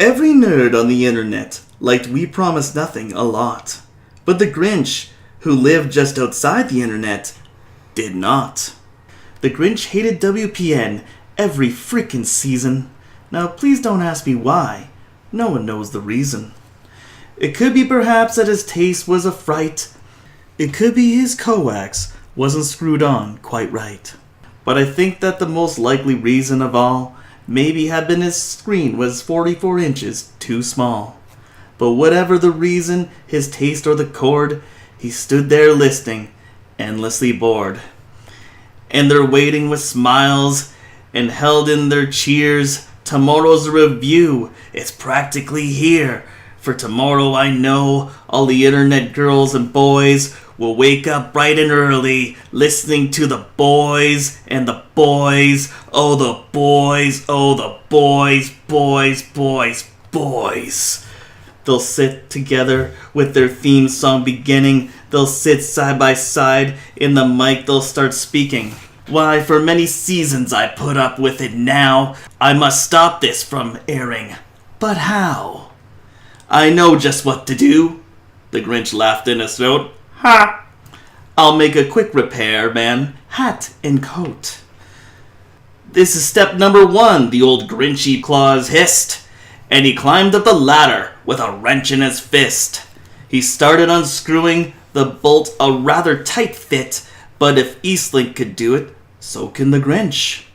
Every nerd on the internet liked We Promise Nothing a lot. But the Grinch, who lived just outside the internet, did not. The Grinch hated WPN every frickin' season. Now please don't ask me why. No one knows the reason. It could be perhaps that his taste was a fright. It could be his coax wasn't screwed on quite right. But I think that the most likely reason of all maybe had been his screen was 44 inches too small. But whatever the reason, his taste or the chord, he stood there listening, endlessly bored. And they're waiting with smiles and held in their cheers. Tomorrow's review, it's practically here. For tomorrow I know all the internet girls and boys will wake up bright and early, listening to the boys and the boys. Oh, the boys, oh, the boys, boys, boys, boys. They'll sit together with their theme song beginning. They'll sit side by side. In the mic they'll start speaking. Why, for many seasons I put up with it now. I must stop this from airing. But how? I know just what to do. The Grinch laughed in his throat. Ha! I'll make a quick repair, man. Hat and coat. This is step number 1, the old Grinchy claws hissed. And he climbed up the ladder with a wrench in his fist. He started unscrewing the bolt, a rather tight fit. But if Eastlink could do it, so can the Grinch.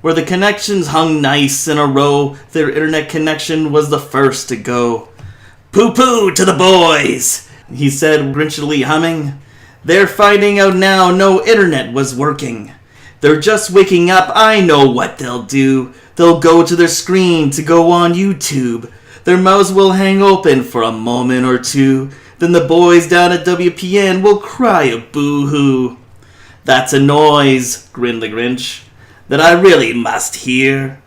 Where the connections hung nice in a row, their internet connection was the first to go. Poo-poo to the boys, he said, grinchily humming. They're finding out now no internet was working. They're just waking up, I know what they'll do. They'll go to their screen to go on YouTube. Their mouths will hang open for a moment or two. Then the boys down at WPN will cry a boo-hoo. That's a noise, grinned the Grinch, that I really must hear.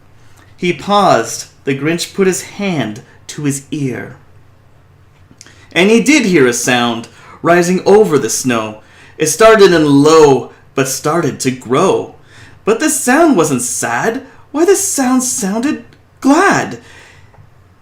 He paused. The Grinch put his hand to his ear. And he did hear a sound rising over the snow. It started in low, but started to grow. But the sound wasn't sad. Why, the sound sounded glad.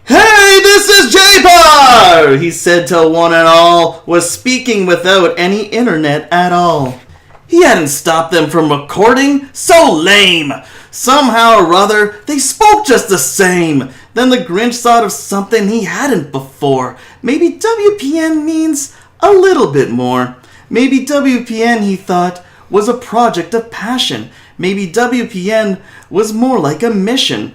Hey, this is JPar, he said till one and all was speaking without any internet at all. He hadn't stopped them from recording. So lame. Somehow or other, they spoke just the same. Then the Grinch thought of something he hadn't before. Maybe WPN means a little bit more. Maybe WPN, he thought, was a project of passion. Maybe WPN was more like a mission.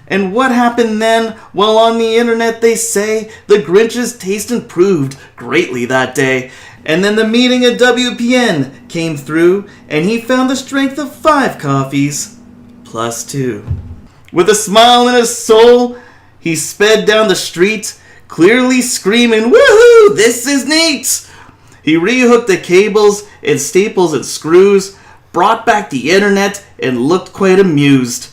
And what happened then? Well, on the internet they say the Grinch's taste improved greatly that day. And then the meeting at WPN came through, and he found the strength of 5 coffees, plus 2. With a smile in his soul, he sped down the street, clearly screaming, "Woohoo! This is neat!" He rehooked the cables and staples and screws, brought back the internet, and looked quite amused.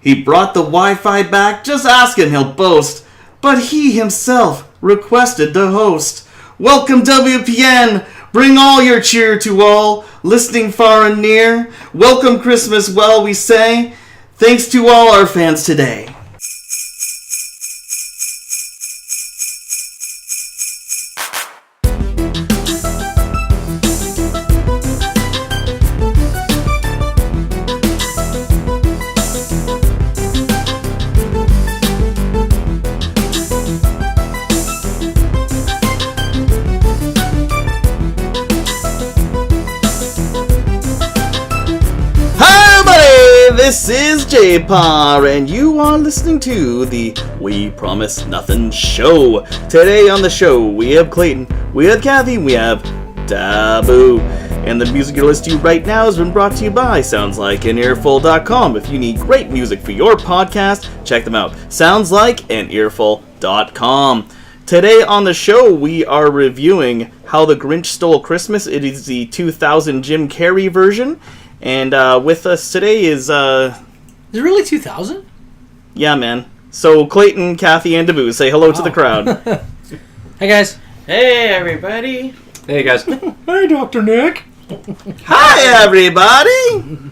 He brought the Wi-Fi back, just ask him, he'll boast. But he himself requested to host. Welcome WPN, bring all your cheer to all, listening far and near. Welcome Christmas, well we say, thanks to all our fans today. This is JPar, and you are listening to the We Promise Nothing show. Today on the show, we have Clayton, we have Kathy, we have Taboo. And the music you're listening to right now has been brought to you by SoundsLikeAnEarful.com. If you need great music for your podcast, check them out. SoundsLikeAnEarful.com. Today on the show, we are reviewing How the Grinch Stole Christmas. It is the 2000 Jim Carrey version. And with us today is... Is it really 2000? Yeah, man. So Clayton, Kathy, and Taboo, say hello to the crowd. Hey, guys. Hey, everybody. Hey, guys. Hey, Dr. Nick. Hi, everybody.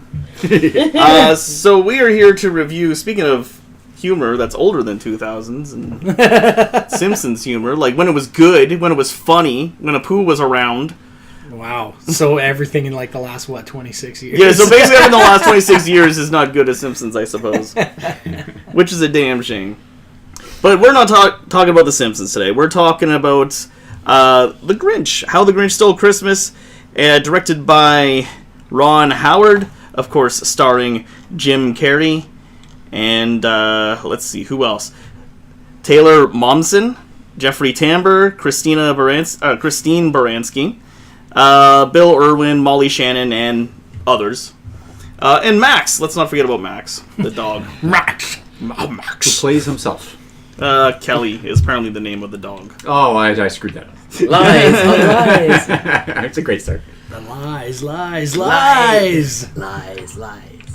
So we are here to review, speaking of humor that's older than 2000s and Simpsons humor. Like, when it was good, when it was funny, when Apu was around. Wow. So everything in, like, the last, 26 years? Yeah, so basically in the last 26 years is not good as Simpsons, I suppose. Which is a damn shame. But we're not talking about The Simpsons today. We're talking about The Grinch. How the Grinch Stole Christmas, directed by Ron Howard. Of course, starring Jim Carrey. And, let's see, who else? Taylor Momsen, Jeffrey Tambor, Christine Baranski, Bill Irwin, Molly Shannon, and others. And Max. Let's not forget about Max, the dog. Max. Who plays himself. Kelly is apparently the name of the dog. Oh, I screwed that up. Lies, lies. It's a great start. The lies.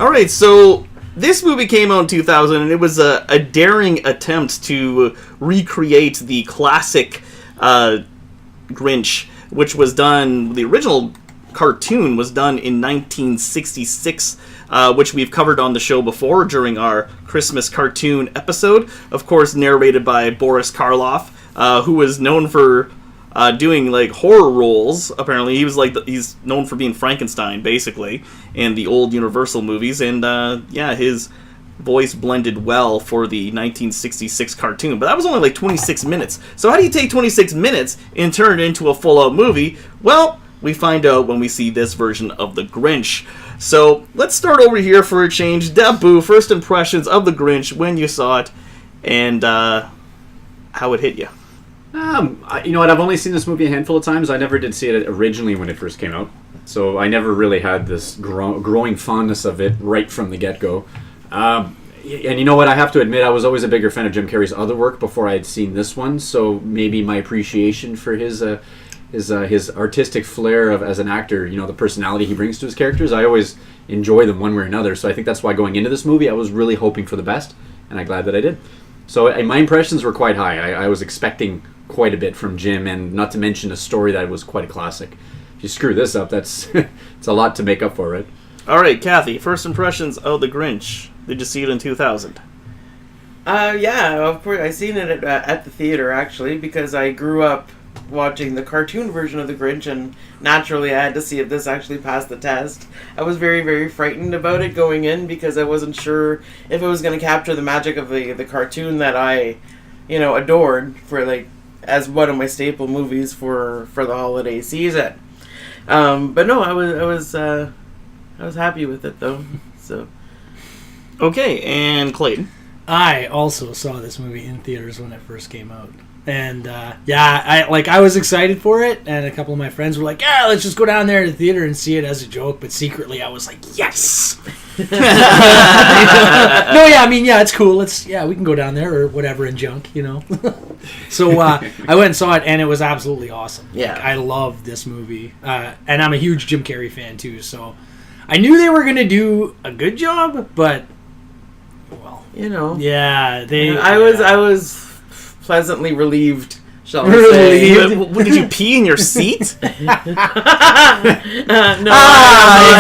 All right, so this movie came out in 2000, and it was a daring attempt to recreate the classic Grinch, which was done, the original cartoon was done in 1966, which we've covered on the show before during our Christmas cartoon episode. Of course, narrated by Boris Karloff, who was known for doing like horror roles. Apparently, he's known for being Frankenstein, basically, in the old Universal movies. And his voice blended well for the 1966 cartoon. But that was only like 26 minutes. So how do you take 26 minutes and turn it into a full-out movie? Well, we find out when we see this version of the Grinch. So let's start over here for a change. Debu, first impressions of the Grinch when you saw it, and how it hit you. You know what? I've only seen this movie a handful of times. I never did see it originally when it first came out, so I never really had this growing fondness of it right from the get-go. And you know what? I have to admit, I was always a bigger fan of Jim Carrey's other work before I had seen this one. So maybe my appreciation for his artistic flair as an actor, you know, the personality he brings to his characters, I always enjoy them one way or another. So I think that's why going into this movie, I was really hoping for the best, and I'm glad that I did. So my impressions were quite high. I was expecting quite a bit from Jim, and not to mention a story that was quite a classic. If you screw this up, that's it's a lot to make up for, right? All right, Kathy, first impressions of the Grinch. Did you see it in 2000? Yeah, of course. I seen it at the theater, actually, because I grew up watching the cartoon version of the Grinch, and naturally I had to see if this actually passed the test. I was very, very frightened about it going in because I wasn't sure if it was going to capture the magic of the cartoon that I, adored for as one of my staple movies for the holiday season. But no, I was happy with it though. So okay, and Clayton. I also saw this movie in theaters when it first came out. And, I was excited for it, and a couple of my friends were like, yeah, let's just go down there to the theater and see it as a joke, but secretly I was like, yes! It's cool, we can go down there, or whatever, and junk, So, I went and saw it, and it was absolutely awesome. Yeah. I love this movie, and I'm a huge Jim Carrey fan, too, so I knew they were going to do a good job, but, well, yeah, I was pleasantly relieved, shall we say. Did you pee in your seat? No.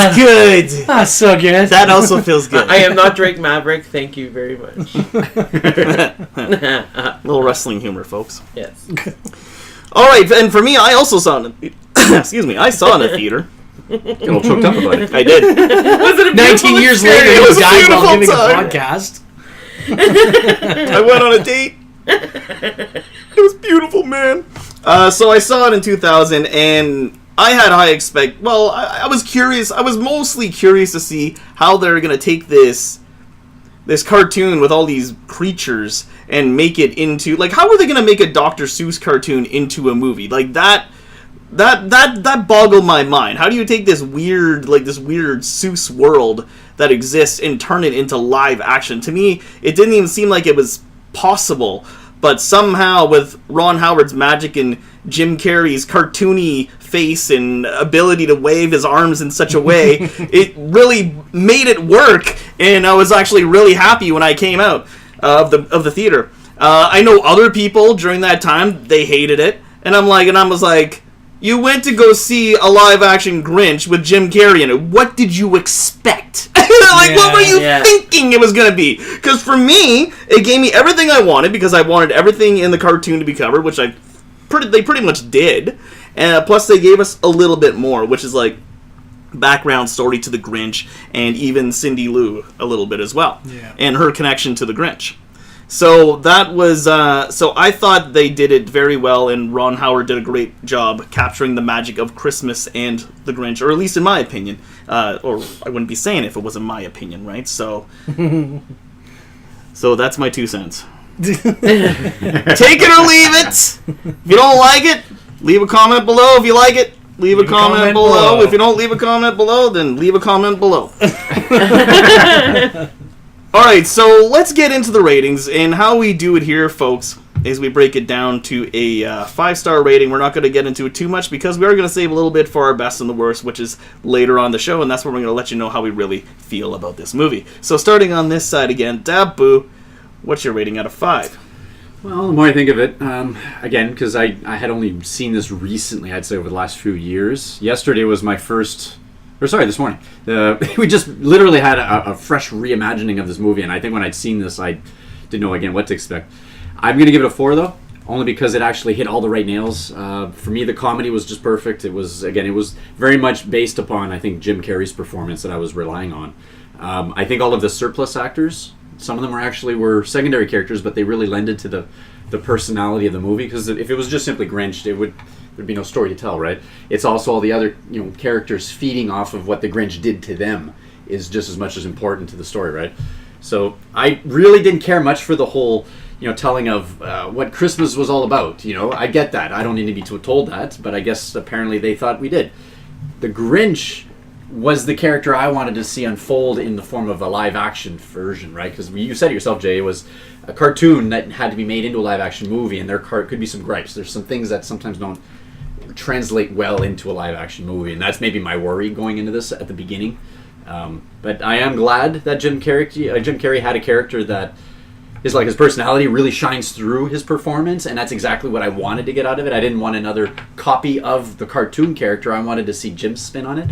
It's good. So good. That also feels good. I am not Drake Maverick. Thank you very much. Little wrestling humor, folks. Yes. All right, and for me, I also saw it. I saw it in a theater. Get all choked up about it. I did. Was it a 19 years later, It you was a died while giving beautiful a time. podcast. I went on a date. It was beautiful, man. So I saw it in 2000, and I had high I was curious. I was mostly curious to see how they're going to take this cartoon with all these creatures and make it into, how are they going to make a Dr. Seuss cartoon into a movie? That boggled my mind. How do you take this weird Seuss world that exists and turn it into live action? To me, it didn't even seem like it was possible, but somehow with Ron Howard's magic and Jim Carrey's cartoony face and ability to wave his arms in such a way, it really made it work, and I was actually really happy when I came out of the theater. I know other people during that time, they hated it, and I was like, You went to go see a live-action Grinch with Jim Carrey in it. What did you expect? What were you thinking it was going to be? Because for me, it gave me everything I wanted, because I wanted everything in the cartoon to be covered, which they pretty much did. And plus, they gave us a little bit more, which is like background story to the Grinch, and even Cindy Lou a little bit as well. Yeah. And her connection to the Grinch. So that was, so I thought they did it very well, and Ron Howard did a great job capturing the magic of Christmas and the Grinch, or at least in my opinion. Or I wouldn't be saying if it wasn't my opinion, right? So, so that's my 2 cents. Take it or leave it. If you don't like it, leave a comment below. If you like it, leave a comment below. If you don't leave a comment below, then leave a comment below. Alright, so let's get into the ratings, and how we do it here, folks, is we break it down to a 5-star rating. We're not going to get into it too much, because we are going to save a little bit for our best and the worst, which is later on the show, and that's where we're going to let you know how we really feel about this movie. So starting on this side again, Dabu, what's your rating out of 5? Well, the more I think of it, again, because I had only seen this recently, I'd say over the last few years. Yesterday was my first... this morning. We just literally had a fresh reimagining of this movie, and I think when I'd seen this, I didn't know, again, what to expect. I'm going to give it a 4, though, only because it actually hit all the right nails. For me, the comedy was just perfect. It was very much based upon, I think, Jim Carrey's performance that I was relying on. I think all of the surplus actors, some of them were secondary characters, but they really lended to the personality of the movie, because if it was just simply Grinch, there'd be no story to tell, right? It's also all the other characters feeding off of what the Grinch did to them is just as much as important to the story, right? So I really didn't care much for the whole telling of what Christmas was all about. I get that. I don't need to be told that, but I guess apparently they thought we did. The Grinch was the character I wanted to see unfold in the form of a live-action version, right? Because you said it yourself, Jay, it was a cartoon that had to be made into a live-action movie, and there could be some gripes. There's some things that sometimes don't translate well into a live-action movie, and that's maybe my worry going into this at the beginning. But I am glad that Jim Carrey had a character that is like his personality really shines through his performance, and that's exactly what I wanted to get out of it. I didn't want another copy of the cartoon character. I wanted to see Jim's spin on it.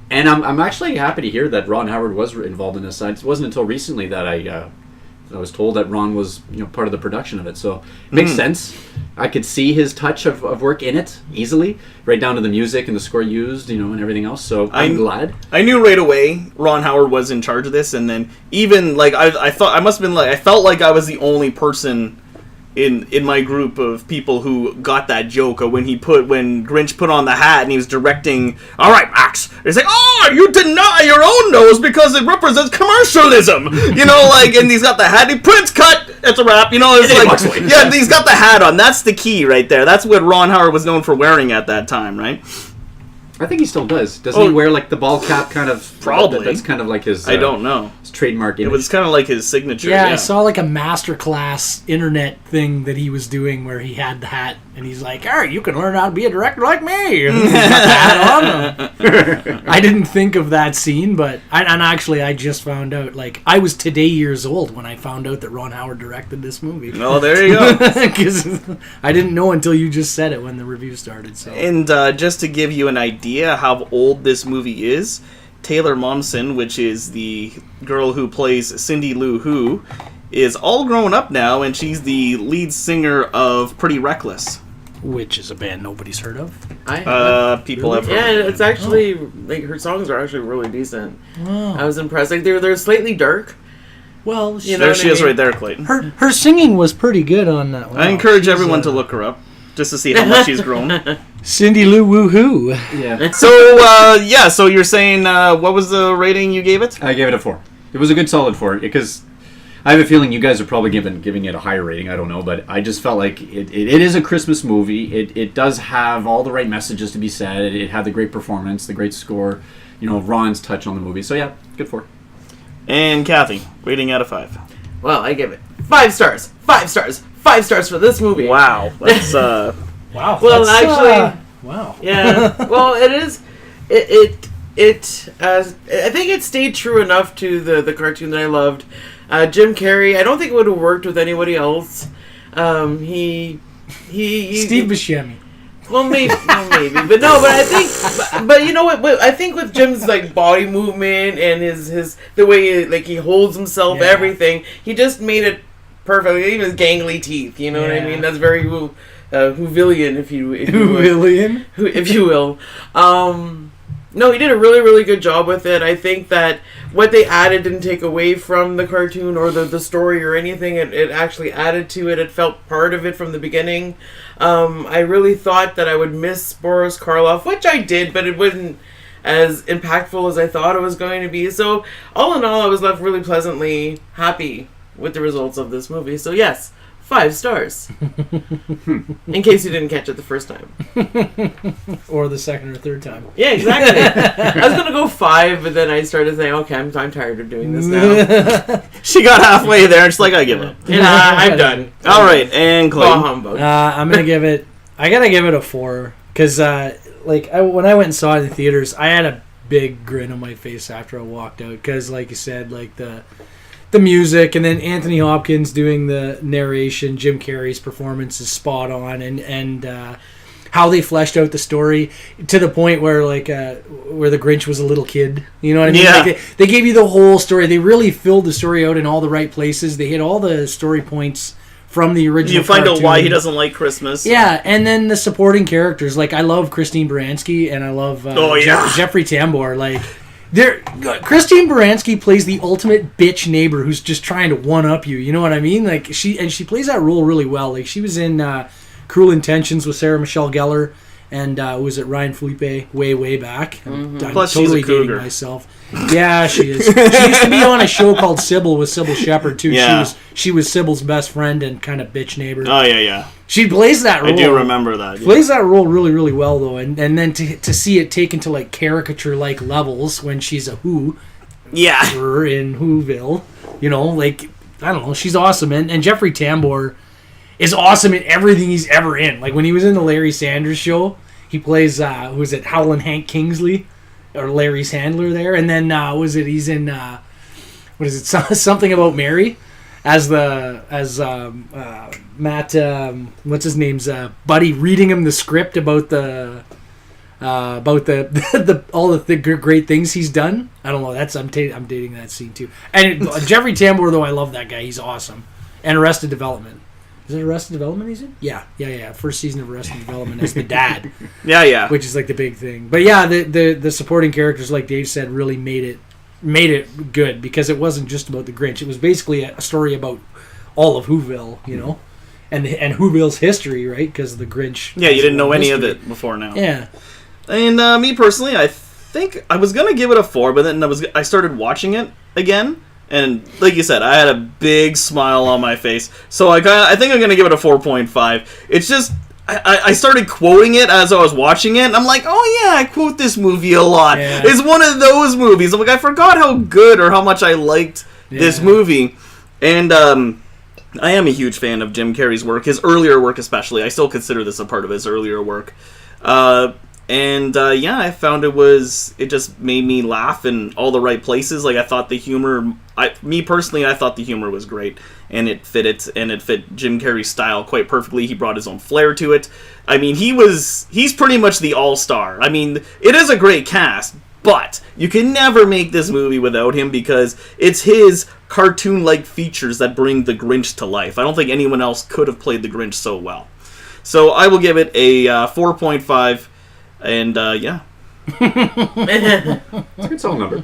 And I'm actually happy to hear that Ron Howard was involved in this. It wasn't until recently that I was told that Ron was part of the production of it. So it makes sense. I could see his touch of work in it easily, right down to the music and the score used, and everything else. So I'm glad. I knew right away Ron Howard was in charge of this, and then even I felt like I was the only person in my group of people who got that joke of when Grinch put on the hat and he was directing, all right, Max, it's like, oh, you deny your own nose because it represents commercialism, and he's got the hat, he prints cut, it's a wrap, it's like, yeah, he's got the hat on, that's the key right there, that's what Ron Howard was known for wearing at that time, right? I think he still does. Doesn't he wear like the ball cap kind of? Probably. That's kind of like his... I don't know. His trademark image. It was kind of like his signature. Yeah, I saw like a masterclass internet thing that he was doing where he had the hat and he's like, "All right, you can learn how to be a director like me." And he's got the hat on. I didn't think of that scene, but I just found out. Like, I was today years old when I found out that Ron Howard directed this movie. Oh, there you go. Because I didn't know until you just said it when the review started. So. And just to give you an idea how old this movie is, Taylor Momsen, which is the girl who plays Cindy Lou Who, is all grown up now, and she's the lead singer of Pretty Reckless. Which is a band nobody's heard of. People have heard. Yeah, it's actually, like, her songs are actually really decent. Oh. I was impressed. Like, they're slightly dark. Well, there she is right there, Clayton. Her singing was pretty good on that one. I encourage everyone to look her up, just to see how much she's grown. Cindy Lou Woohoo. Yeah. So you're saying, what was the rating you gave it? I gave it a 4. It was a good solid 4, because I have a feeling you guys are probably giving it a higher rating. I don't know, but I just felt like it is a Christmas movie. It does have all the right messages to be said. It had the great performance, the great score, Ron's touch on the movie. So yeah, good 4. And Kathy, rating out of 5. Well, I give it 5 stars. 5 stars. 5 stars for this movie. Wow. That's wow. Well, actually, wow. Yeah. Well, it is. I think it stayed true enough to the cartoon that I loved. Jim Carrey, I don't think it would have worked with anybody else. Steve Buscemi. Well, maybe, but no. But I think, but you know what? I think with Jim's like body movement and his the way he holds himself, everything, he just made it perfect. Even his gangly teeth, you know what I mean? That's very Whovillian, if you will. No, he did a really, really good job with it. I think that what they added didn't take away from the cartoon or the story or anything. It actually added to it. It felt part of it from the beginning. I really thought that I would miss Boris Karloff, which I did, but it wasn't as impactful as I thought it was going to be. So, all in all, I was left really pleasantly happy with the results of this movie. So, yes, 5 stars. In case you didn't catch it the first time. Or the second or third time. Yeah, exactly. I was going to go 5, but then I started saying, okay, I'm tired of doing this now. She got halfway there and she's like, I give up. I'm done. All right, and Clay. Humbug. I'm going to give it... I got to give it a 4. Because, when I went and saw it in the theaters, I had a big grin on my face after I walked out. Because, like you said, like the music, and then Anthony Hopkins doing the narration, Jim Carrey's performance is spot on, and how they fleshed out the story to the point where where the Grinch was a little kid. You know what I mean? Yeah. They gave you the whole story. They really filled the story out in all the right places. They hit all the story points from the original You find out cartoon. why he doesn't like Christmas. Yeah, and then the supporting characters. Like, I love Christine Baranski, and I love Jeffrey Tambor. Like... Christine Baranski plays the ultimate bitch neighbor who's just trying to one-up you. You know what I mean? Like, she plays that role really well. Like, she was in Cruel Intentions with Sarah Michelle Gellar, and was it Ryan Felipe way back? I'm Plus, totally she's a cougar. dating myself. Yeah, she is. She used to be on a show called Sybil with Sybil Shepherd too. Yeah. She was Sybil's best friend and kind of bitch neighbor. Oh, yeah. She plays that role. I do remember that. Yeah. Plays that role really, really well, though. And then to see it taken to, like, caricature-like levels when she's a Who. Yeah. In Whoville. You know, like, I don't know. She's awesome. And Jeffrey Tambor is awesome in everything he's ever in. Like, when he was in the Larry Sanders Show, he plays, who is it, Howlin' Hank Kingsley? Or Larry's handler there. And then, he's in, what is it, Something About Mary? As Matt, what's his name's buddy, reading him the script about the all the great things he's done. I don't know. I'm dating that scene too. And Jeffrey Tambor, though, I love that guy. He's awesome. And Arrested Development. Is it Arrested Development he's in? Yeah. First season of Arrested Development as the dad. Yeah. Which is like the big thing. But yeah, the supporting characters, like Dave said, really made it good, because it wasn't just about the Grinch. It was basically a story about all of Whoville, you know, and Whoville's history, right? Because the Grinch. Yeah, you didn't know any of it before now. Yeah. And me personally, I think I was gonna give it a 4, but then I started watching it again, and like you said, I had a big smile on my face. So I think I'm gonna give it a 4.5. It's just. I started quoting it as I was watching it, and I'm like, oh yeah, I quote this movie a lot. Yeah. It's one of those movies. I'm like, I forgot how good or how much I liked this movie. And I am a huge fan of Jim Carrey's work, his earlier work especially. I still consider this a part of his earlier work. I found it just made me laugh in all the right places. Like, I thought the humor, I thought the humor was great, and it fit Jim Carrey's style quite perfectly. He brought his own flair to it. I mean, he's pretty much the all-star. I mean, it is a great cast, but you can never make this movie without him, because it's his cartoon-like features that bring the Grinch to life. I don't think anyone else could have played the Grinch so well. So I will give it a 4.5. And, yeah. It's a good solid number.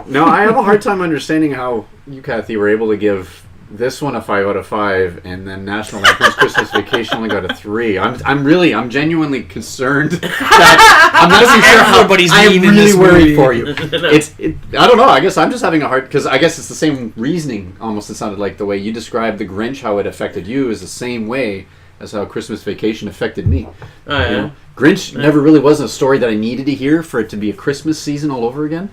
No, I have a hard time understanding how you, Kathy, were able to give this one a 5 out of 5, and then National Lampoon's Christmas Vacation only got a 3. I'm genuinely concerned that I'm not too sure how everybody's I'm mean in really this worried movie. for you. I don't know. I guess I'm just having a hard, because I guess it's the same reasoning. Almost, it sounded like the way you described the Grinch, how it affected you, is the same way as how Christmas Vacation affected me. Oh, yeah. You know? Grinch never really wasn't a story that I needed to hear for it to be a Christmas season all over again.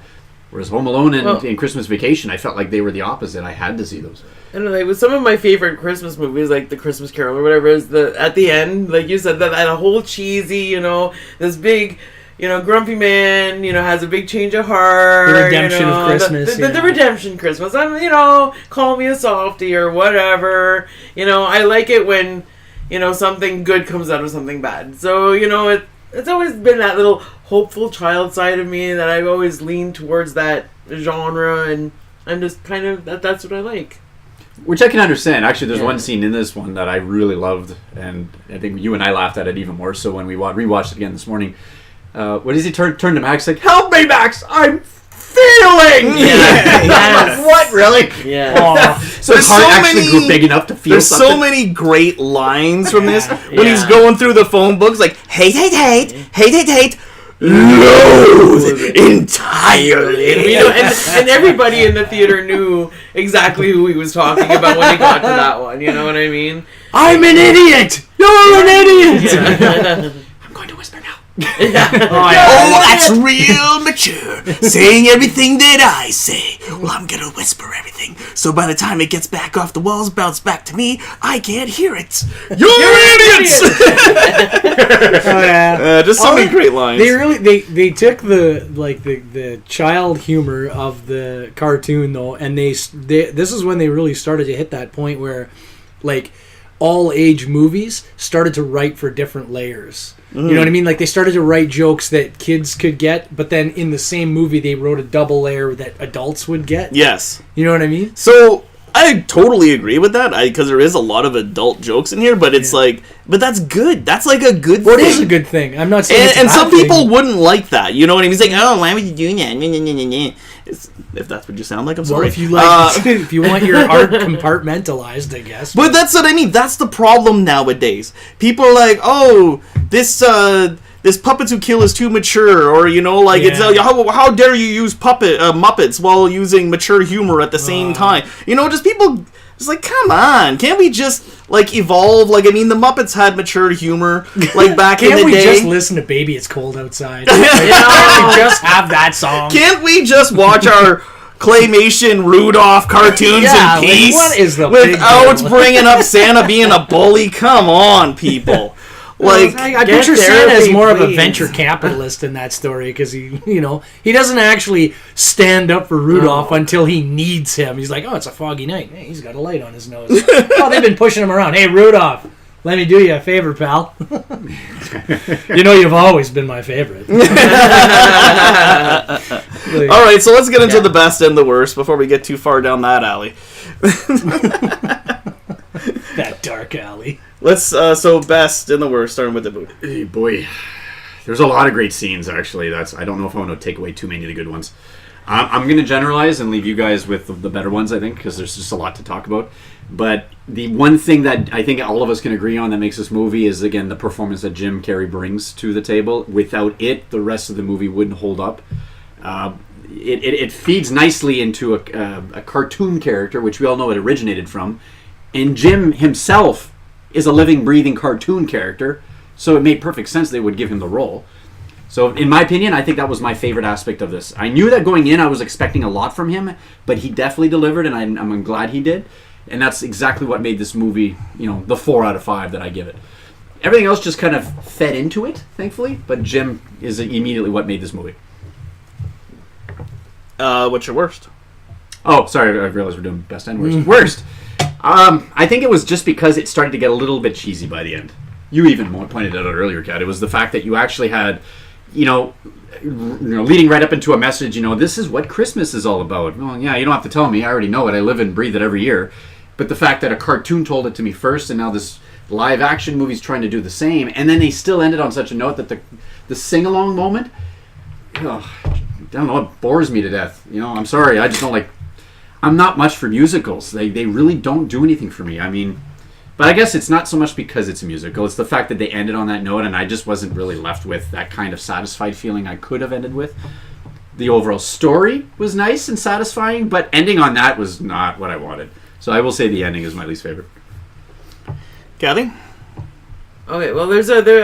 Whereas Home Alone and Christmas Vacation, I felt like they were the opposite. I had to see those. And like with some of my favorite Christmas movies, like The Christmas Carol or whatever, is at the end, like you said, that a whole cheesy, this big, grumpy man, has a big change of heart. The redemption of Christmas. The redemption Christmas. Call me a softie or whatever. I like it when. something good comes out of something bad. So, it's always been that little hopeful child side of me that I've always leaned towards that genre, and I'm just kind of, that's what I like. Which I can understand. Actually, there's one scene in this one that I really loved, and I think you and I laughed at it even more so when we rewatched it again this morning. What does he turn to Max like, "Help me, Max! I'm feeling!" Yes. What, really? Yeah. So his heart actually grew big enough to feel There's something. so many great lines from this. When Yeah. he's going through the phone books, like, hate, loathe entirely. And everybody in the theater knew exactly who he was talking about when he got to that one. You know what I mean? I'm an idiot. You're an idiot. Yeah. I'm going to whisper now. Oh, that's real mature. Saying everything that I say. Well, I'm gonna whisper everything. So by the time it gets back off the walls, bounce back to me, I can't hear it. You're idiots! Just so many great lines. They really they took the child humor of the cartoon though, and this is when they really started to hit that point where, like, all age movies started to write for different layers. You know what I mean? Like, they started to write jokes that kids could get, but then in the same movie they wrote a double layer that adults would get. Yes. You know what I mean? So I totally agree with that, because there is a lot of adult jokes in here, but it's like, but that's good. That's like a good Well, thing. it is a good thing. I'm not saying it's a And bad some thing. people wouldn't like that. You know what I mean? He's like, oh, why would you do that? If that's what you sound like, I'm sorry. Well, if you like, if you want your art compartmentalized, I guess. But that's what I mean. That's the problem nowadays. People are like, oh, this Puppets Who Kill is too mature, or it's how dare you use Muppets while using mature humor at the same time? Just people. It's like, come on, can't we just evolve? Like, I mean, the Muppets had mature humor back in the day. Can't we just listen to "Baby It's Cold Outside"? Can't we just have that song? Can't we just watch our claymation Rudolph cartoons in peace? What is the without big deal? bringing up Santa being a bully? Come on, people. I picture Santa as more of a please. venture capitalist in that story, because he doesn't actually stand up for Rudolph until he needs him. He's like, oh, it's a foggy night. Hey, he's got a light on his nose. Oh, they've been pushing him around. Hey, Rudolph, let me do you a favor, pal. You've always been my favorite. All right, so let's get into the best and the worst before we get too far down that alley. That dark alley. Let's so best and the worst, starting with the boot. Hey, boy. There's a lot of great scenes, actually. I don't know if I want to take away too many of the good ones. I'm going to generalize and leave you guys with the better ones, I think, because there's just a lot to talk about. But the one thing that I think all of us can agree on that makes this movie is, again, the performance that Jim Carrey brings to the table. Without it, the rest of the movie wouldn't hold up. It feeds nicely into a cartoon character, which we all know it originated from. And Jim himself is a living, breathing cartoon character, so it made perfect sense they would give him the role. So, in my opinion, I think that was my favorite aspect of this. I knew that going in, I was expecting a lot from him, but he definitely delivered, and I'm glad he did. And that's exactly what made this movie, the 4 out of 5 that I give it. Everything else just kind of fed into it, thankfully, but Jim is immediately what made this movie. What's your worst? Oh, sorry, I realized we're doing best and worst. Worst! I think it was just because it started to get a little bit cheesy by the end. You even pointed it out earlier, Kat. It was the fact that you actually had, leading right up into a message, this is what Christmas is all about. Well, yeah, you don't have to tell me. I already know it. I live and breathe it every year. But the fact that a cartoon told it to me first, and now this live action movie's trying to do the same, and then they still ended on such a note that the sing-along moment, I don't know, it bores me to death. I'm sorry. I just don't like... I'm not much for musicals. They really don't do anything for me. I mean, but I guess it's not so much because it's a musical. It's the fact that they ended on that note, and I just wasn't really left with that kind of satisfied feeling I could have ended with. The overall story was nice and satisfying, but ending on that was not what I wanted. So I will say the ending is my least favorite. Kathy? Okay, well, I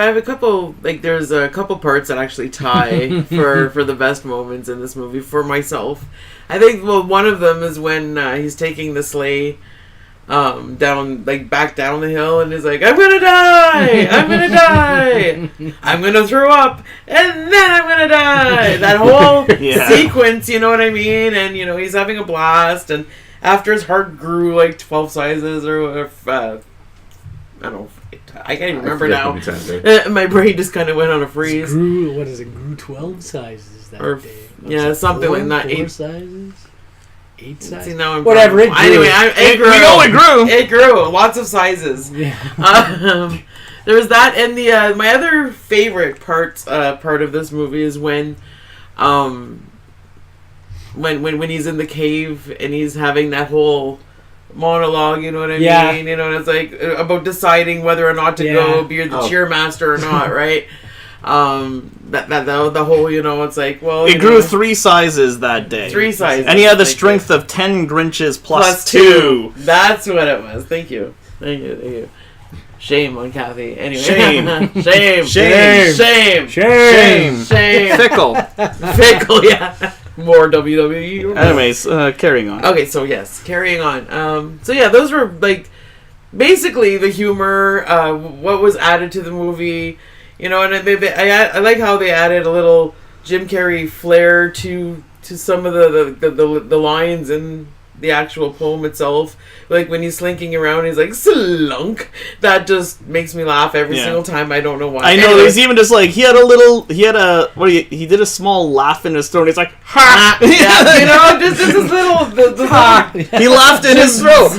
have a couple, there's a couple parts that actually tie for the best moments in this movie for myself. I think, one of them is when he's taking the sleigh down, back down the hill, and he's like, I'm gonna die! I'm gonna die! I'm gonna throw up, and then I'm gonna die! That whole sequence, you know what I mean? And, he's having a blast, and after his heart grew 12 sizes, or I don't know, I can't even remember forget how now. many times, right? My brain just kind of went on a freeze. Grew 12 sizes that Or, day. yeah, something like that. 4 sizes? 8 sizes? See, now I'm Whatever, it grew. Anyway, it grew. We know it grew. It grew. Lots of sizes. Yeah. There was that, and the my other favorite part of this movie is when he's in the cave and he's having that whole monologue, you know what I mean? You know, it's like about deciding whether or not to go be the cheermaster or not, right? The whole, you know, it's like, well, it grew 3 sizes that day. 3 sizes, and he had the strength of 10 Grinches plus 2. That's what it was. Thank you. Shame on Kathy. Anyway. Shame. Fickle. Fickle, yeah. More WWE. Anyways, carrying on. Okay, so yes, carrying on. So yeah, those were like basically the humor, what was added to the movie, you know, and I like how they added a little Jim Carrey flair to some of the lines in the actual poem itself. Like when he's slinking around, he's like slunk. That just makes me laugh every single time. I don't know why. I know. Anyway. There's even just like he did a small laugh in his throat. He's like ha. Yeah, you know, just this little ha. He laughed in his throat.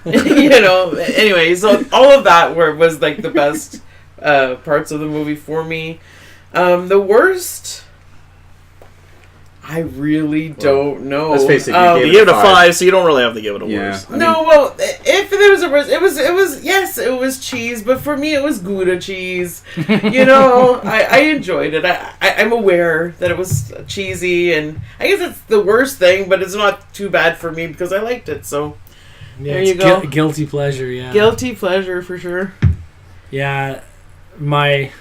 You know. Anyway, so all of that was like the best parts of the movie for me. The worst, I really don't know. Let's face it, you gave it a 5, so you don't really have to give it a worst. No, well, if there was a worst, it was cheese, but for me it was Gouda cheese. You know, I enjoyed it. I'm aware that it was cheesy, and I guess it's the worst thing, but it's not too bad for me because I liked it. So there you go. Guilty pleasure, yeah. Guilty pleasure for sure. Yeah, my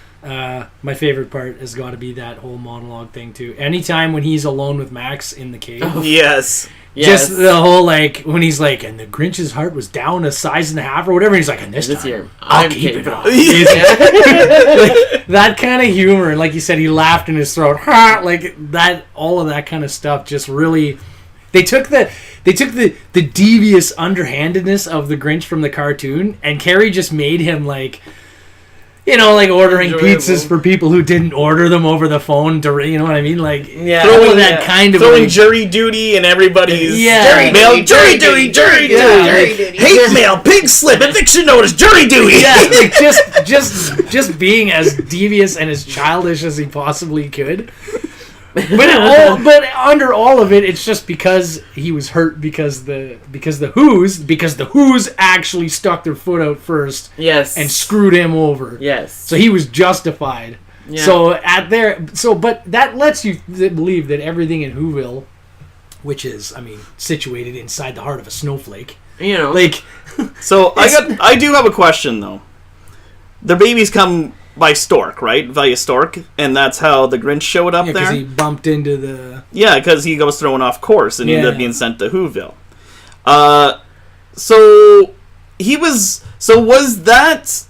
favorite part has got to be that whole monologue thing too. Anytime when he's alone with Max in the cave. Oh, yes. Just the whole, like, when he's like, and the Grinch's heart was down a size and a half or whatever, and he's like, and this time, I'll keep it up. Like, that kind of humor, and like you said, he laughed in his throat, like that, all of that kind of stuff just really, they took the devious underhandedness of the Grinch from the cartoon, and Carrie just made him like, you know, like ordering pizzas for people who didn't order them over the phone. You know what I mean? Like, throwing that kind of throwing jury duty and everybody's jury duty. Hate mail, pig slip, eviction notice, jury duty. Yeah, like just being as devious and as childish as he possibly could. But under all of it, it's just because he was hurt because the Who's actually stuck their foot out first, and screwed him over. Yes, so he was justified. Yeah. But that lets you believe that everything in Whoville, which is, I mean, situated inside the heart of a snowflake, you know, like. So I do have a question though. Their babies come by stork, right? Via stork, and that's how the Grinch showed up there. Because he bumped into the. Yeah, because he was thrown off course and he ended up being sent to Whoville. So was that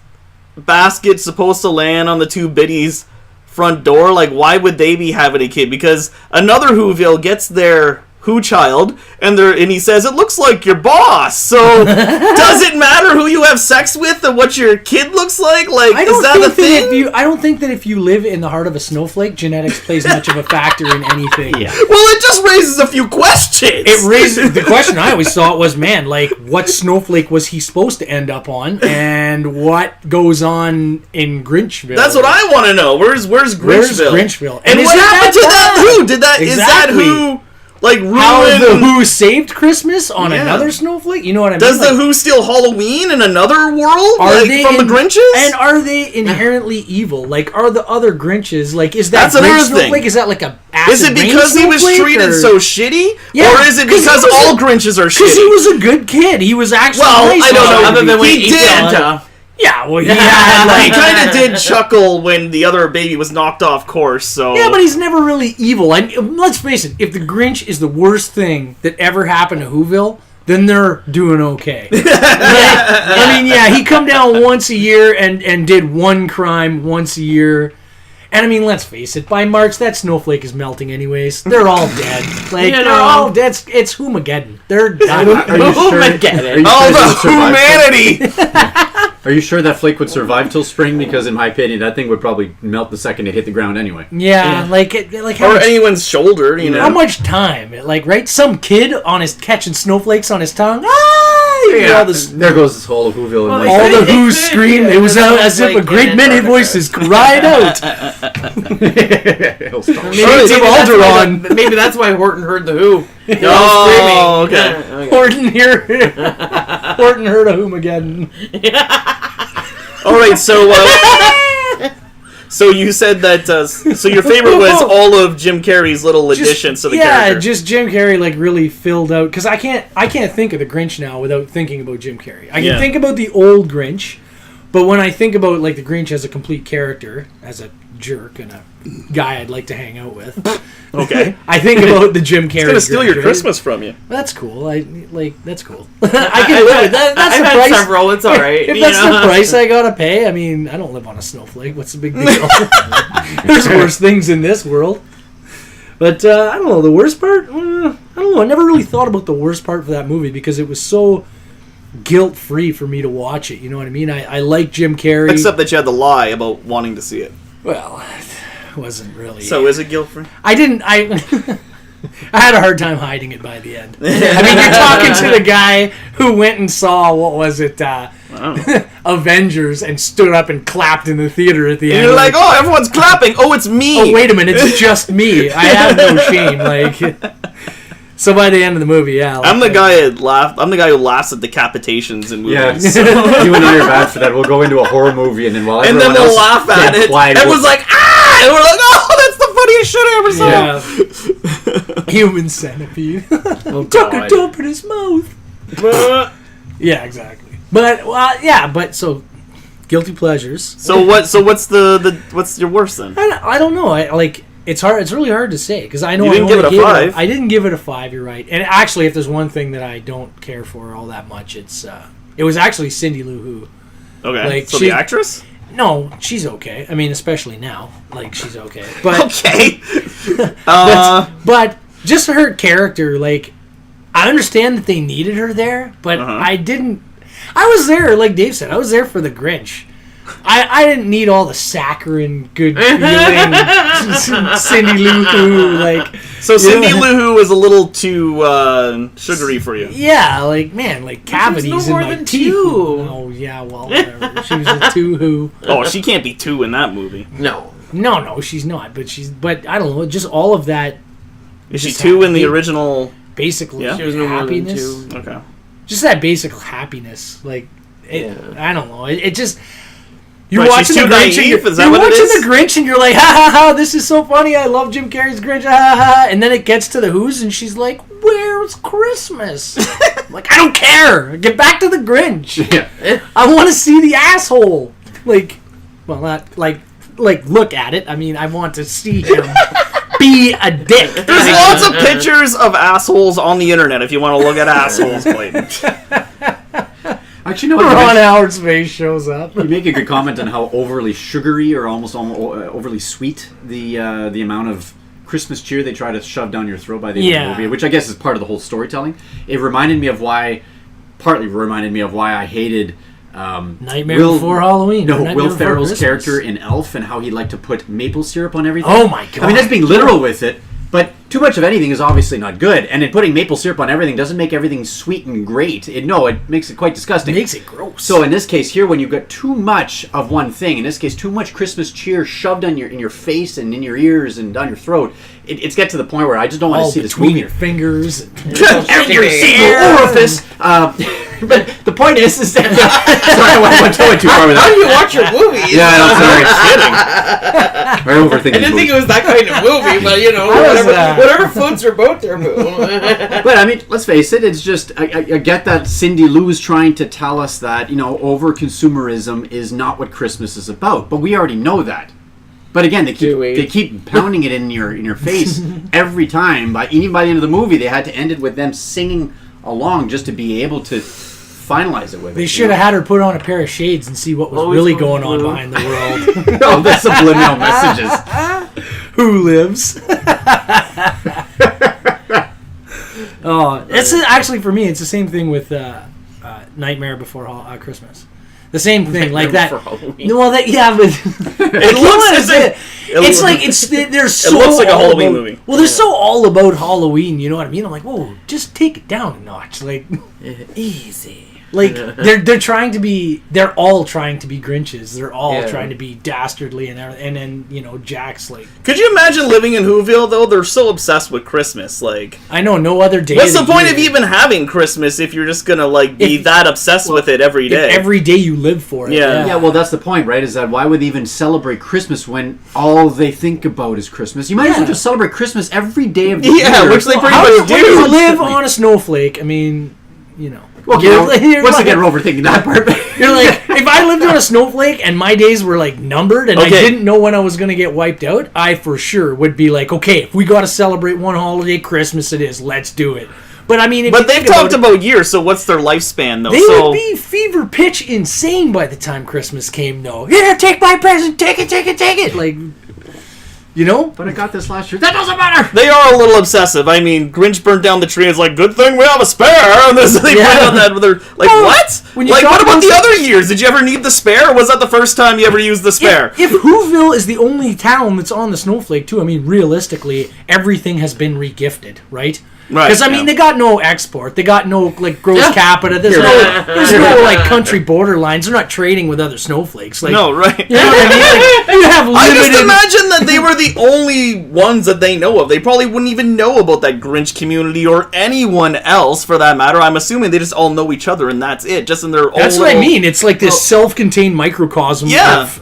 basket supposed to land on the two biddies' front door? Like, why would they be having a kid? Because another Whoville gets their Who child, and he says, it looks like your boss. So does it matter who you have sex with and what your kid looks like? Like, is that the thing? I don't think that if you live in the heart of a snowflake, genetics plays much of a factor in anything. Yeah. Well, it just raises a few questions. It raises the question I always thought was, man, like, what snowflake was he supposed to end up on, and what goes on in Grinchville? That's what I want to know. Where's Grinchville? Where's Grinchville? And what happened to that Who? Is that Who? Like, how the Who saved Christmas on another snowflake? You know what I mean? Does the Who steal Halloween in another world? From the Grinches? And are they inherently evil? Like, are the other Grinches, like, is that Grinch snowflake? Is that like a acid Is it because he was treated so shitty? Yeah, or is it because all Grinches are shitty? Because he was a good kid. He was actually nice. I don't know. Other than when he did. Santa. Yeah, well, he kind of did chuckle when the other baby was knocked off course. So yeah, but he's never really evil. I mean, let's face it. If the Grinch is the worst thing that ever happened to Whoville, then they're doing okay. I mean, yeah, he come down once a year and did one crime once a year. And I mean, let's face it. By March, that snowflake is melting anyways. They're all dead. Like, they're all dead. It's Whomageddon. They're done. Are you sure? Oh, the humanity! Are you sure that flake would survive till spring? Because in my opinion, that thing would probably melt the second it hit the ground anyway. Yeah, like how Or much, anyone's shoulder, you know. how much time? Like, right? Some kid on his catching snowflakes on his tongue. Ah! You hear all this. There goes this whole Whoville. Well, All the It Who could, screamed. yeah, It was it as if like a great in many Antarctica. voices cried out. He'll stop. Shades of Alderaan. Maybe that's why Horton heard the Who. They're all Oh, screaming. okay. Yeah, okay. Horton heard of Whomageddon. All right, so you said that. So your favorite was all of Jim Carrey's little additions to the character. Yeah, just Jim Carrey like really filled out because I can't think of the Grinch now without thinking about Jim Carrey. I can think about the old Grinch, but when I think about like the Grinch as a complete character, as a jerk and a guy I'd like to hang out with, Okay. I think about the Jim Carrey. He's gonna steal Grinch, your right? Christmas from you. That's cool. That's cool. I can live with that. That's I've the had price. several. It's all right. If you that's know? the price I gotta pay, I mean, I don't live on a snowflake. What's the big deal? There's worse things in this world. But I don't know. The worst part? I don't know. I never really thought about the worst part for that movie because it was so guilt-free for me to watch it. You know what I mean? I like Jim Carrey. Except that you had to lie about wanting to see it. Well, it wasn't really. So is it guilt-free? I didn't. I had a hard time hiding it by the end. I mean, you're talking to the guy who went and saw, what was it, Avengers, and stood up and clapped in the theater at the And end. you're like, oh, everyone's clapping. Oh, it's me. oh, wait a minute, it's just me. I have no shame. Like, so by the end of the movie, yeah. Like, I'm the guy who laughs at decapitations in Yeah, movies. you and I are bad for that. We'll go into a horror movie, and then while And then everyone we'll else laugh at gets it. quiet, Everyone's like, ah! And we're like, oh, that's the funniest shit I ever saw. Yeah. Human centipede. Oh, Took a God. dump in his mouth. Yeah, exactly. But so guilty pleasures. So what's your worst then? I don't know. It's hard. It's really hard to say because I know You didn't I give only it a gave 5. I didn't give it a 5. You're right. And actually, if there's one thing that I don't care for all that much, it was actually Cindy Lou Who. Okay. Like, so she- the actress? No, she's okay. I mean, especially now, like she's okay. But Okay. but just her character, like I understand that they needed her there, but I didn't. I was there, like Dave said. I was there for the Grinch. I didn't need all the saccharine, good feeling Cindy Lou Who, like. So Cindy Lou Who was a little too sugary for you. Yeah, like man, like cavities no in more my than teeth. 2. Oh yeah, well whatever. She was a 2 Who. Oh, she can't be 2 in that movie. No. No, she's not. But I don't know. Just all of that. Is she Just 2 in the happy. original? Basically, Yeah. She was no more than happiness. 2. Okay. Just that basic happiness, like Yeah. I don't know. It just you're Right, watching she's the too Grinch. naive? And Is that you're what it watching is? the Grinch, and you're like, ha ha ha! This is so funny. I love Jim Carrey's Grinch. Ha ha ha! And then it gets to the Who's, and she's like, "Where's Christmas?" I'm like, I don't care. Get back to the Grinch. Yeah. I want to see the asshole. Like, well, not like look at it. I mean, I want to see him be a dick. There's lots of pictures of assholes on the internet if you want to look at assholes, Clayton. Actually, no. Ron Howard's face shows up. You make a good comment on how overly sugary or almost overly sweet the amount of Christmas cheer they try to shove down your throat by the end of the movie, which I guess is part of the whole storytelling. It partly reminded me of why I hated Nightmare Before Halloween. No, Nightmare Will Before Ferrell's Christmas. character in Elf and how he liked to put maple syrup on everything. Oh my god! I mean, that's being literal with it, but too much of anything is obviously not good. And in putting maple syrup on everything doesn't make everything sweet and great. It makes it quite disgusting. It makes it gross. So in this case here, when you've got too much of one thing, in this case, too much Christmas cheer shoved in your face and in your ears and down your throat, it's get to the point where I just don't want all to see this between movie. your fingers. Every single orifice. But the point is that sorry, I went too far with How that. do you watch your movies? Yeah, I'm sorry. I We're overthinking. didn't think it was that kind of movie, but you know, whatever floats your boat there, boo. But I mean, let's face it. It's just I get that Cindy Lou's trying to tell us that over consumerism is not what Christmas is about, but we already know that. But again, they keep pounding it in your face every time. Even by the end of the movie, they had to end it with them singing along just to be able to finalize it with it. They should have had her put on a pair of shades and see what was Always really on going on blue. behind the world. Oh, the subliminal messages. Who lives? Oh, it's actually for me. It's the same thing with Nightmare Before Christmas. The same thing, like that. For Halloween. No, well, that but they're so. It looks like a Halloween about, movie. Well, they're so all about Halloween. You know what I mean? I'm like, whoa, just take it down a notch, like Easy. Like they're trying to be. They're all trying to be Grinches. They're all trying to be dastardly and everything. And then Jack's like. Could you imagine living in Whoville though? They're so obsessed with Christmas. Like, I know no other day. What's the point of even having Christmas if you're just gonna be that obsessed with it every day? Every day you live for it. Yeah. Well, that's the point, right? Is that why would they even celebrate Christmas when all they think about is Christmas? You might as well just celebrate Christmas every day of the year. Yeah, which they pretty How much do you live on a snowflake? I mean, Well, once again, we're overthinking that part. You're like, if I lived on a snowflake and my days were like numbered and I didn't know when I was going to get wiped out, I for sure would be like, okay, if we got to celebrate one holiday, Christmas it is. Let's do it. But I mean, they've talked about years, so what's their lifespan though? They would be fever pitch insane by the time Christmas came. No, here, take my present, take it, like. But I got this last year. That doesn't matter. They are a little obsessive. I mean, Grinch burnt down the tree. It's like, good thing we have a spare. And they point out that they're like, what? What about the other years? Did you ever need the spare? Or was that the first time you ever used the spare? If Whoville is the only town that's on the snowflake, too, I mean, realistically, everything has been regifted, right? Right. Because, I mean, they got no export. They got no, gross capita. There's no country borderlines. They're not trading with other snowflakes. No, right. You know what I mean? You have limited... I just imagine that they were the only ones that they know of. They probably wouldn't even know about that Grinch community or anyone else, for that matter. I'm assuming they just all know each other, and that's it. Just in their own That's what I mean. It's like this self-contained microcosm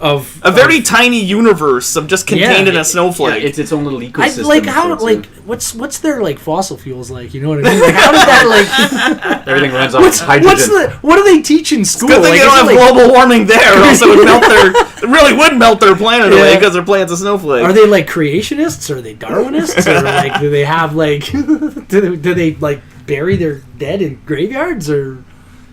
of a very tiny universe of just contained in a snowflake. Yeah, it's its own little ecosystem. What's their, fossil fuels like? You know what I mean? Like, how did that, everything runs off hydrogen. What do they teach in school? Good thing they don't have global warming there, or else it would melt their planet away because their planet's a snowflake. Are they creationists? Or are they Darwinists? Or do they have do they bury their dead in graveyards? Or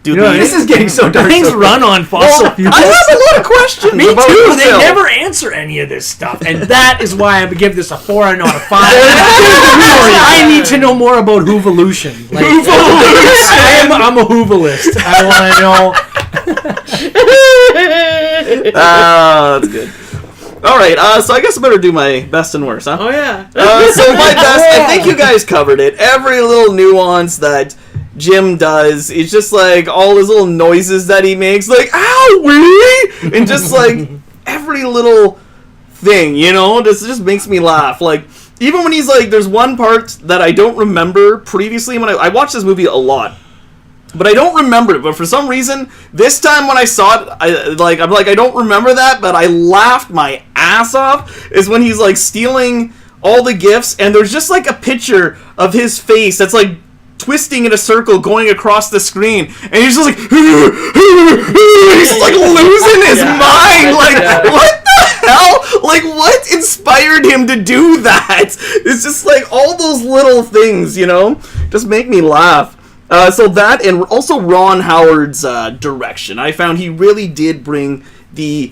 this is getting so dark. Things run on fossil fuels. I have a lot of questions. Me too. They never answer any of this stuff, and that is why I would give this a 4 and not a 5. I need to know more about Whovolution. I'm a Whovolist. I want to know. That's good. All right, so I guess I better do my best and worst, huh? Oh yeah. So my best, I think you guys covered it. Every little nuance that Jim does, it's just all his little noises that he makes, owie, and just every little thing, just makes me laugh. Even when he's there's one part that I don't remember previously when I watched this movie a lot. But I don't remember it. But for some reason, this time when I saw it, I don't remember that, but I laughed my ass off. Is when he's stealing all the gifts, and there's just a picture of his face that's twisting in a circle going across the screen, and he's just he's losing his mind. What the hell? What inspired him to do that? It's just all those little things, just make me laugh. So that, and also Ron Howard's direction. I found he really did bring the...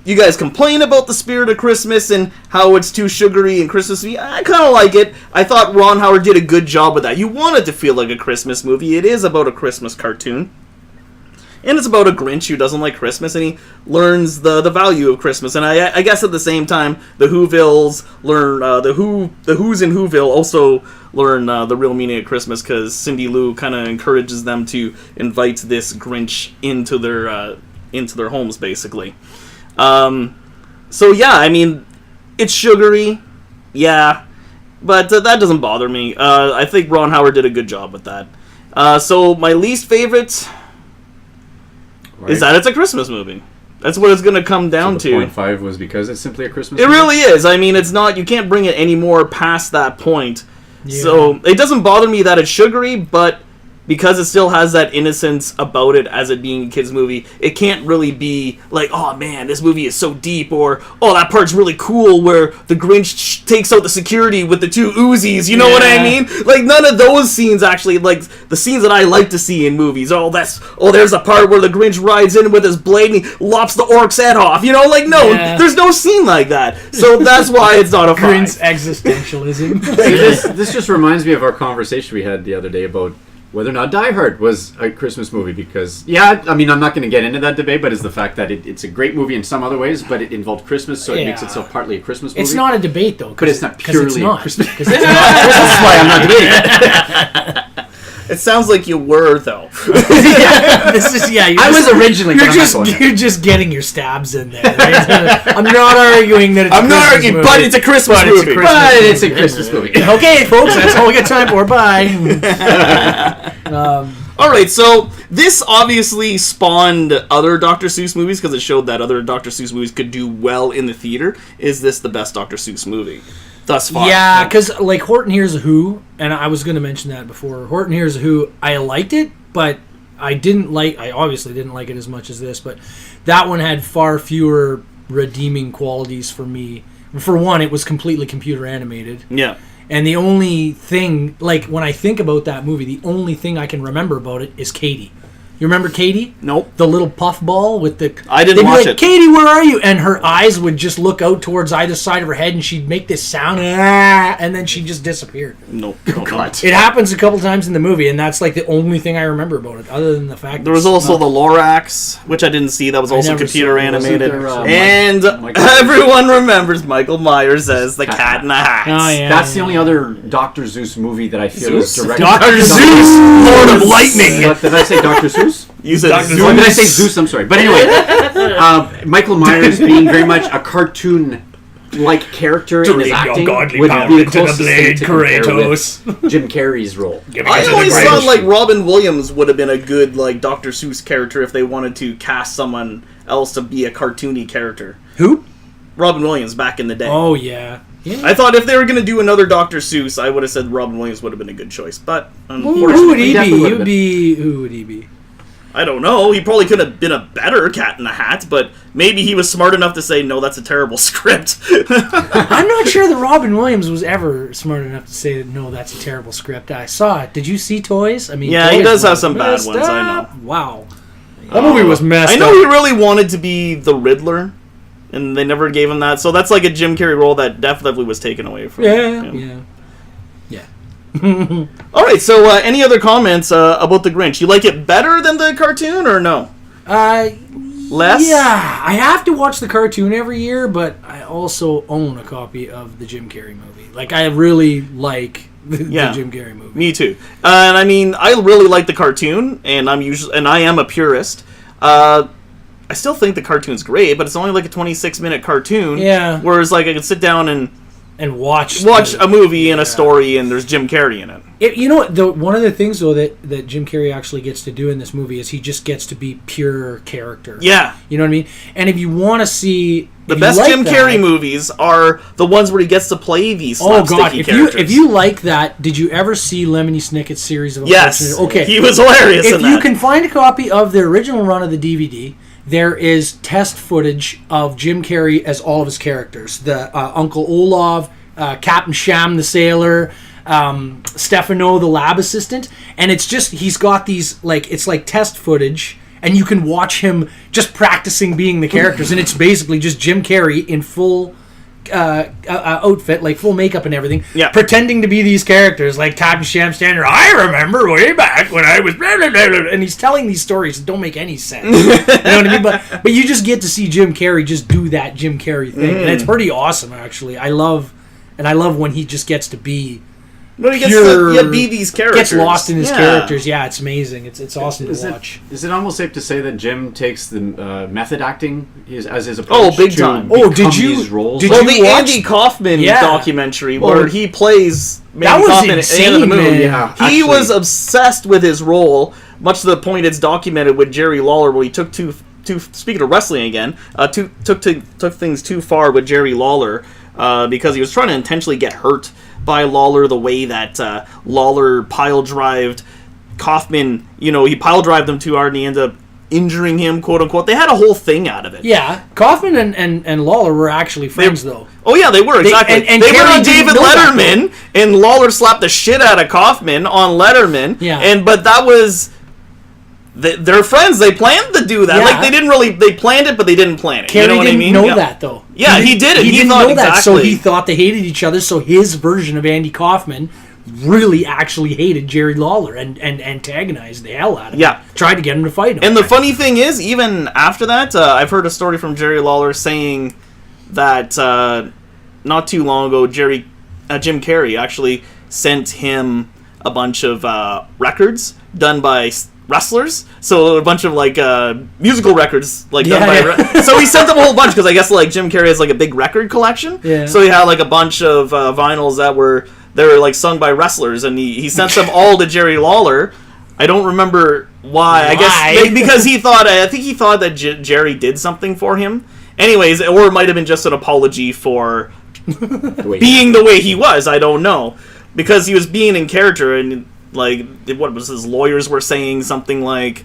You guys complain about the spirit of Christmas and how it's too sugary and Christmassy. I kind of like it. I thought Ron Howard did a good job with that. You want it to feel like a Christmas movie. It is about a Christmas cartoon. And it's about a Grinch who doesn't like Christmas, and he learns the value of Christmas. And I guess at the same time, the Whovilles learn, the Who's in Whoville also learn the real meaning of Christmas, because Cindy Lou kind of encourages them to invite this Grinch into their homes, basically. So yeah, I mean, it's sugary, yeah, but that doesn't bother me. I think Ron Howard did a good job with that. So my least favorite is that it's a Christmas movie. That's what it's going to come down to. 0.5 was because it's simply a Christmas movie? It really is. I mean, it's not, you can't bring it any more past that point. Yeah. So it doesn't bother me that it's sugary, but because it still has that innocence about it as it being a kid's movie, it can't really be oh man, this movie is so deep, or oh, that part's really cool where the Grinch takes out the security with the 2 Uzis, you know what I mean? None of those scenes actually, the scenes that I like to see in movies. There's a part where the Grinch rides in with his blade and he lops the orc's head off, there's no scene like that. So that's why it's not a 5. Grinch existentialism. See, this just reminds me of our conversation we had the other day about whether or not Die Hard was a Christmas movie, because I mean, I'm not going to get into that debate, but it's the fact that it's a great movie in some other ways, but it involved Christmas, so it makes itself partly a Christmas movie. It's not a debate though, but it's not purely a Christmas. Because it's not. That's why I'm not debating it. It sounds like you were, though. This is I was originally. You're just getting your stabs in there. Right? I'm not arguing that. But it's a Christmas movie. But it's a Christmas movie. Okay, folks, that's all we got time for. Bye. All right, so this obviously spawned other Dr. Seuss movies because it showed that other Dr. Seuss movies could do well in the theater. Is this the best Dr. Seuss movie thus far? Yeah, because like Horton Hears a Who, and I was going to mention that before. Horton Hears a Who, I liked it, but I obviously didn't like it as much as this, but that one had far fewer redeeming qualities for me. For one, it was completely computer animated. Yeah. And the only thing, like, when I think about that movie, the only thing I can remember about it is Katie. You remember Katie? Nope. The little puff ball with the... I didn't watch it. Katie, where are you? And her eyes would just look out towards either side of her head, and she'd make this sound, and then she'd just disappear. Nope. It happens a couple times in the movie, and that's like the only thing I remember about it, other than the fact there was also the Lorax, which I didn't see. That was also computer animated. And everyone remembers Michael Myers as the Cat in the Hat. Oh, yeah. That's the only other Dr. Zeus movie that I feel is directed. Dr. Zeus, Lord of Lightning. What, did I say Dr. Zeus? You said Zeus. Did I say Zeus? I'm sorry. But anyway, Michael Myers being very much a cartoon-like character in his acting would be the closest thing to compare with Jim Carrey's role. I always thought like Robin Williams would have been a good like Dr. Seuss character if they wanted to cast someone else to be a cartoony character. Who? Robin Williams back in the day. Oh, yeah. I thought if they were going to do another Dr. Seuss, I would have said Robin Williams would have been a good choice. But unfortunately, who would he be? Who would he be? I don't know. He probably could have been a better Cat in the Hat, but maybe he was smart enough to say, no, that's a terrible script. I'm not sure that Robin Williams was ever smart enough to say, no, that's a terrible script. I saw it. Did you see Toys? I mean, yeah, Toys he does have some bad ones, up. I know. Wow. That movie was messed up. I know he really wanted to be the Riddler, and they never gave him that. So that's like a Jim Carrey role that definitely was taken away from him. Yeah. All right, so any other comments about the Grinch? You like it better than the cartoon, or no? Less? Yeah, I have to watch the cartoon every year, but I also own a copy of the Jim Carrey movie. Like, I really like the Jim Carrey movie. Me too. And I mean, I really like the cartoon, and I am a purist. I still think the cartoon's great, but it's only like a 26-minute cartoon. Yeah. Whereas, like, I could sit down and watch a movie and a story, and there's Jim Carrey in it. You know what? One of the things, though, that Jim Carrey actually gets to do in this movie is he just gets to be pure character. Yeah. You know what I mean? And if you want to see... The best Jim Carrey movies are the ones where he gets to play these slapsticky characters. If you like that, did you ever see Lemony Snicket's series of Yes. Okay. He was hilarious in that. If you can find a copy of the original run of the DVD... There is test footage of Jim Carrey as all of his characters. The Uncle Olaf, Captain Sham the sailor, Stefano the lab assistant. And it's just, he's got these, like, it's like test footage. And you can watch him just practicing being the characters. And it's basically just Jim Carrey in full outfit, like full makeup and everything, pretending to be these characters, like Captain Sham standing there, I remember way back when I was blah, blah, blah, blah, and he's telling these stories that don't make any sense. You know what I mean? But you just get to see Jim Carrey just do that Jim Carrey thing, and it's pretty awesome, actually. I love when he just gets to be But he gets to be these characters. Gets lost in his characters. Yeah, it's amazing. It's awesome to watch. Is it almost safe to say that Jim takes the method acting as his approach? Oh, big time. Did you? These roles? Did you the watch Andy Kaufman documentary where he plays that was Kaufman insane, at the end of the movie? man. He was obsessed with his role, much to the point it's documented with Jerry Lawler, where he took speaking of wrestling again, took things too far with Jerry Lawler because he was trying to intentionally get hurt by Lawler, the way that Lawler pile-drived Kaufman. You know, he pile-drived him too hard and he ended up injuring him, quote-unquote. They had a whole thing out of it. Yeah. Kaufman and Lawler were actually friends, though. Oh, yeah, they were, exactly. And they were Carey on David Letterman, and Lawler slapped the shit out of Kaufman on Letterman. Yeah. But that was... They're friends. They planned to do that. Yeah. Like, they didn't really... They planned it, but they didn't plan it. Carey you know what I mean? Know that, though. Yeah, he did it. He didn't thought know that, exactly. so he thought they hated each other, so his version of Andy Kaufman really actually hated Jerry Lawler and antagonized the hell out of him. Yeah. Tried to get him to fight him. And the funny thing is, even after that, I've heard a story from Jerry Lawler saying that not too long ago, Jim Carrey actually sent him a bunch of records done by wrestlers. So a bunch of like musical records done by so he sent them a whole bunch because I guess like Jim Carrey has like a big record collection. Yeah. So he had like a bunch of vinyls that were like sung by wrestlers, and he sent them all to Jerry Lawler. I don't remember why. I guess because I think he thought that Jerry did something for him. Anyways, or it might have been just an apology for being the way he was. I don't know, because he was being in character, and like what was his lawyers were saying something like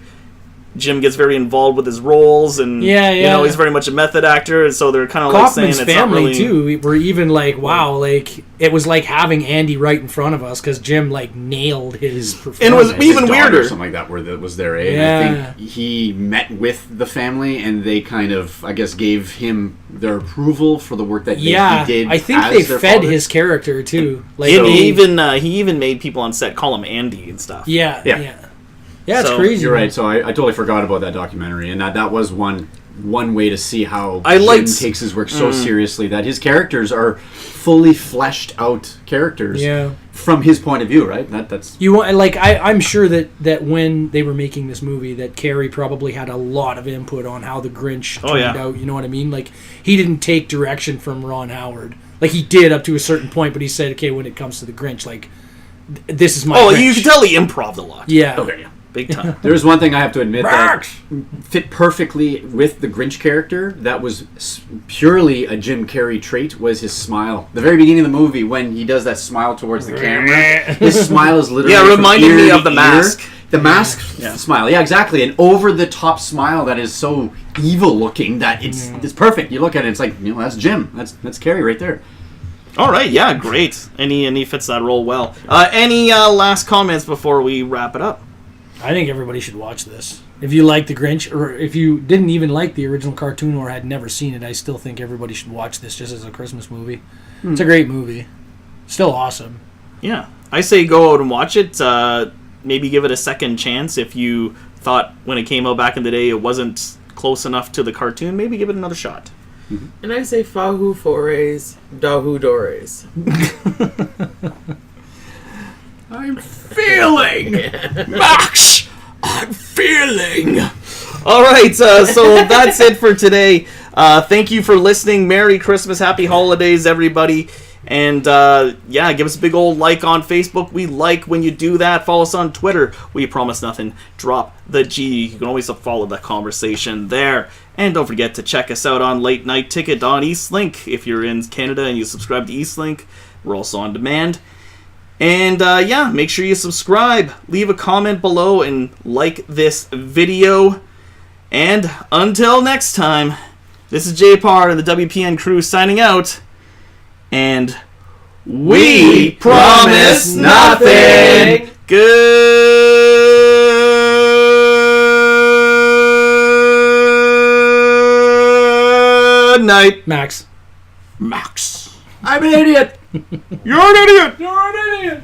Jim gets very involved with his roles, and you know, he's very much a method actor, and so they're kind of like saying it's family not really... too were even like, wow, like it was like having Andy right in front of us because Jim like nailed his performance. And it was even weirder, or something like that, where that was there. I think he met with the family, and they kind of, I guess, gave him their approval for the work that he did. I think they fed his character too. Like he even made people on set call him Andy and stuff. Yeah, it's crazy. You're right. So I totally forgot about that documentary, and that was one way to see how Jim takes his work so seriously, that his characters are fully fleshed out characters from his point of view. Right. That's you want like I'm sure that when they were making this movie, that Carrey probably had a lot of input on how the Grinch turned out. You know what I mean? Like he didn't take direction from Ron Howard. Like he did up to a certain point, but he said, okay, when it comes to the Grinch, like this is my. Oh, Grinch. you can tell he improv'd a lot. Yeah. Okay. Big time. There's one thing I have to admit that fit perfectly with the Grinch character that was purely a Jim Carrey trait, was his smile. The very beginning of the movie, when he does that smile towards the camera, his smile is literally reminding me of the mask. The mask smile, exactly. An over-the-top smile that is so evil-looking that it's perfect. You look at it, it's like, you know, that's Jim. That's Carrey right there. All right, yeah, great. And he fits that role well. Any last comments before we wrap it up? I think everybody should watch this. If you like the Grinch, or if you didn't even like the original cartoon or had never seen it, I still think everybody should watch this just as a Christmas movie. It's a great movie. Still awesome. Yeah. I say go out and watch it. Maybe give it a second chance if you thought when it came out back in the day it wasn't close enough to the cartoon. Maybe give it another shot. And I say fahu forays, dahu dores. I'm feeling, Max. I'm feeling. All right, so that's it for today. Thank you for listening. Merry Christmas, Happy Holidays, everybody. And give us a big old like on Facebook. We like when you do that. Follow us on Twitter. We promise nothing. Drop the G. You can always follow the conversation there. And don't forget to check us out on Late Night Ticket on Eastlink. If you're in Canada and you subscribe to Eastlink, we're also on demand. And make sure you subscribe, leave a comment below, and like this video. And until next time, this is JPar and the WPN crew signing out. And we promise nothing. Good night. Max. I'm an idiot. You're an idiot. You're an idiot.